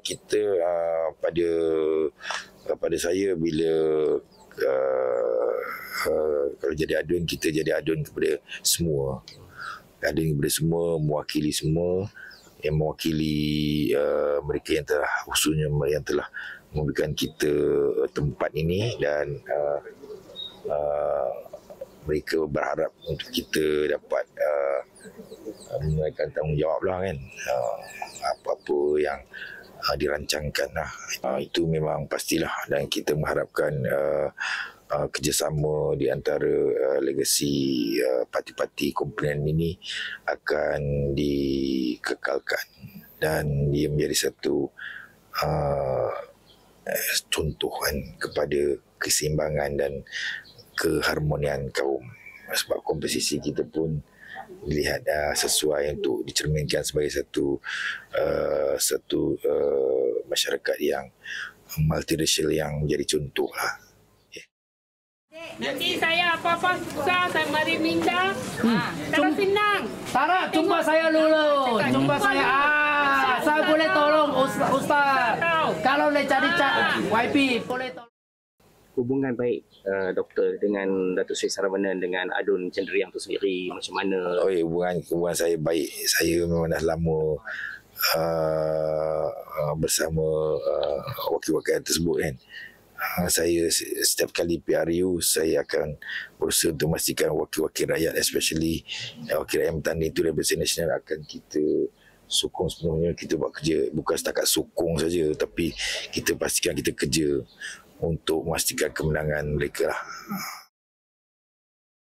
kita pada saya bila kalau jadi adun, kita jadi adun kepada semua. Adun kepada semua, mewakili semua, yang mewakili mereka yang telah, khususnya yang telah memberikan kita tempat ini, dan mereka berharap untuk kita dapat menunaikan tanggungjawab lah kan, apa-apa yang dirancangkan lah. Itu memang pastilah, dan kita mengharapkan kerjasama di antara legasi parti-parti komponen ini akan dikekalkan dan dia menjadi satu contoh kan kepada keseimbangan dan keharmonian kaum. Sebab komposisi kita pun dilihat sesuai untuk dicerminkan sebagai satu masyarakat yang multiracial yang menjadi contoh lah. Nanti saya apa-apa susah, saya mari minta. Terus senang. Sarah, jumpa saya dulu. Jumpa saya. Saya boleh tolong Ustaz. Kalau boleh cari YP, boleh tolong. Hubungan baik doktor dengan Datuk Seri Saravanan dengan Adun Cenderiang itu sendiri macam mana? Oh, hubungan saya baik. Saya memang dah lama bersama wakil-wakil tersebut kan. Saya setiap kali PRU, saya akan berusaha untuk memastikan wakil-wakil rakyat, especially wakil rakyat Mentani itu Representative Nasional, akan kita sokong sepenuhnya. Kita buat kerja bukan setakat sokong saja, tapi kita pastikan kita kerja untuk memastikan kemenangan mereka lah.